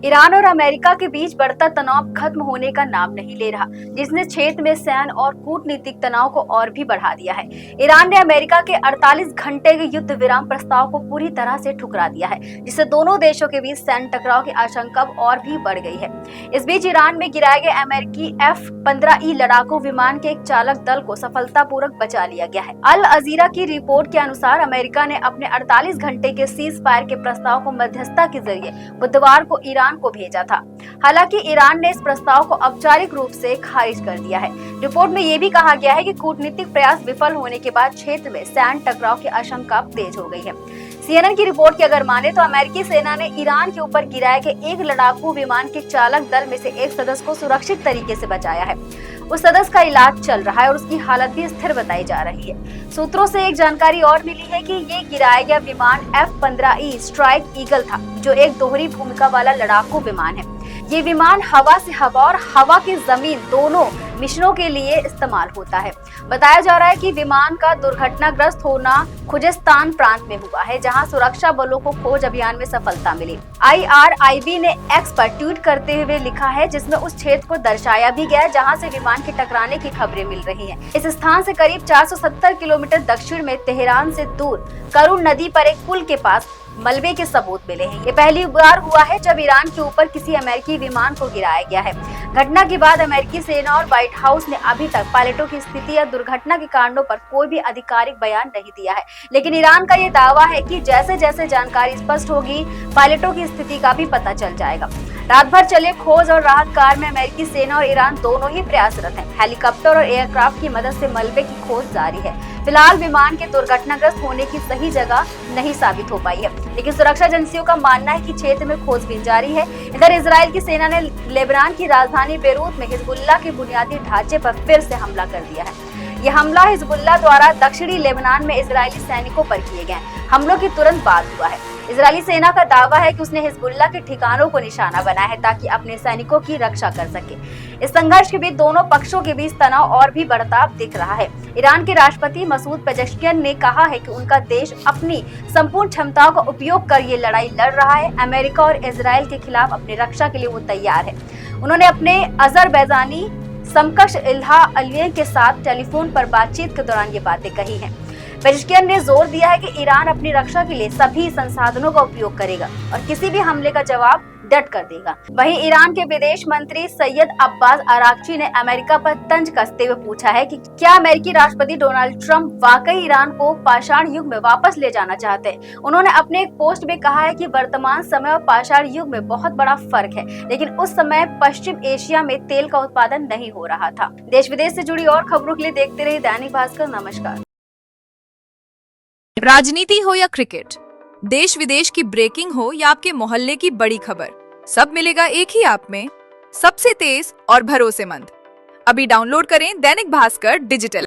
Iran और America के बीच बढ़ता तनाव खत्म होने का नाम नहीं ले रहा, जिसने क्षेत्र में सैन्य और कूटनीतिक तनाव को और भी बढ़ा दिया है। ईरान ने अमेरिका के 48 घंटे के युद्ध विराम प्रस्ताव को पूरी तरह से ठुकरा दिया है, जिससे दोनों देशों के बीच सैन्य टकराव की आशंका और भी बढ़ गई है। इस बीच ईरान में गिराए गए अमेरिकी F-15E लड़ाकू विमान के एक चालक दल को सफलतापूर्वक बचा लिया गया है। अल अजीरा की रिपोर्ट के अनुसार अमेरिका ने अपने 48 घंटे के सीज फायर के प्रस्ताव को मध्यस्थता के जरिए बुधवार को ईरान को भेजा था। हालांकि ईरान ने इस प्रस्ताव को औपचारिक रूप से खारिज कर दिया है। रिपोर्ट में यह भी कहा गया है कि कूटनीतिक प्रयास विफल होने के बाद क्षेत्र में सैन्य टकराव की आशंका तेज हो गई है। CNN की रिपोर्ट की अगर माने तो अमेरिकी सेना ने ईरान के ऊपर गिराए गए एक लड़ाकू विमान के चालक दल में से एक सदस्य को सुरक्षित तरीके से बचाया है। उस सदस्य का इलाज चल रहा है और उसकी हालत भी स्थिर बताई जा रही है। सूत्रों से एक जानकारी और मिली है कि ये गिराया गया विमान F-15E स्ट्राइक ईगल था, जो एक दोहरी भूमिका वाला लड़ाकू विमान है। ये विमान हवा से हवा और हवा की जमीन दोनों मिशनों के लिए इस्तेमाल होता है। बताया जा रहा है कि विमान का दुर्घटनाग्रस्त होना खुजेस्तान प्रांत में हुआ है, जहां सुरक्षा बलों को खोज अभियान में सफलता मिली। IRIB ने एक्स पर ट्वीट करते हुए लिखा है, जिसमें उस क्षेत्र को दर्शाया भी गया है जहां से विमान के टकराने की खबरें मिल रही हैं। इस स्थान से करीब 470 किलोमीटर दक्षिण में तेहरान से दूर करुण नदी पर एक पुल के पास मलबे के सबूत मिले हैं। ये पहली बार हुआ है जब ईरान के ऊपर किसी अमेरिकी विमान को गिराया गया है। घटना के बाद अमेरिकी सेना और व्हाइट हाउस ने अभी तक पायलटों की स्थिति या दुर्घटना के कारणों पर कोई भी आधिकारिक बयान नहीं दिया है, लेकिन ईरान का ये दावा है कि जैसे जैसे जानकारी स्पष्ट होगी, पायलटों की स्थिति का भी पता चल जाएगा। रात भर चले खोज और राहत कार्य में अमेरिकी सेना और ईरान दोनों ही प्रयासरत हैं। हेलीकॉप्टर और एयरक्राफ्ट की मदद से मलबे की खोज जारी है। फिलहाल विमान के दुर्घटनाग्रस्त होने की सही जगह नहीं साबित हो पाई है, लेकिन सुरक्षा एजेंसियों का मानना है कि क्षेत्र में खोजबीन जारी है। इधर इजराइल की सेना ने लेबनान की राजधानी बेरूत में हिजबुल्लाह के बुनियादी ढांचे पर फिर से हमला कर दिया है। यह हमला हिजबुल्लाह द्वारा दक्षिणी लेबनान में इजरायली सैनिकों पर किए गए हमलों के तुरंत बाद हुआ है। इजरायली सेना का दावा है कि उसने हिजबुल्लाह के ठिकानों को निशाना बनाया है ताकि अपने सैनिकों की रक्षा कर सके। इस संघर्ष के बीच दोनों पक्षों के बीच तनाव और भी बढ़ता दिख रहा है। ईरान के राष्ट्रपति मसूद पेजेश्कियन ने कहा है कि उनका देश अपनी संपूर्ण क्षमताओं का उपयोग कर ये लड़ाई लड़ रहा है। अमेरिका और इजराइल के खिलाफ अपनी रक्षा के लिए वो तैयार है। उन्होंने अपने अजरबैजानी समकक्ष इल्हा अलियेव के साथ टेलीफोन पर बातचीत के दौरान ये बातें कही हैं। पेजेश्कियन ने जोर दिया है कि ईरान अपनी रक्षा के लिए सभी संसाधनों का उपयोग करेगा और किसी भी हमले का जवाब डट कर देगा। वहीं ईरान के विदेश मंत्री सैयद अब्बास अराक्ची ने अमेरिका पर तंज कसते हुए पूछा है कि क्या अमेरिकी राष्ट्रपति डोनाल्ड ट्रंप वाकई ईरान को पाषाण युग में वापस ले जाना चाहते हैं। उन्होंने अपने एक पोस्ट में कहा है कि वर्तमान समय और पाषाण युग में बहुत बड़ा फर्क है, लेकिन उस समय पश्चिम एशिया में तेल का उत्पादन नहीं हो रहा था। देश विदेश से जुड़ी और खबरों के लिए देखते रहिए दैनिक भास्कर। नमस्कार। राजनीति हो या क्रिकेट, देश विदेश की ब्रेकिंग हो या आपके मोहल्ले की बड़ी खबर, सब मिलेगा एक ही ऐप में, सबसे तेज और भरोसेमंद। अभी डाउनलोड करें दैनिक भास्कर डिजिटल।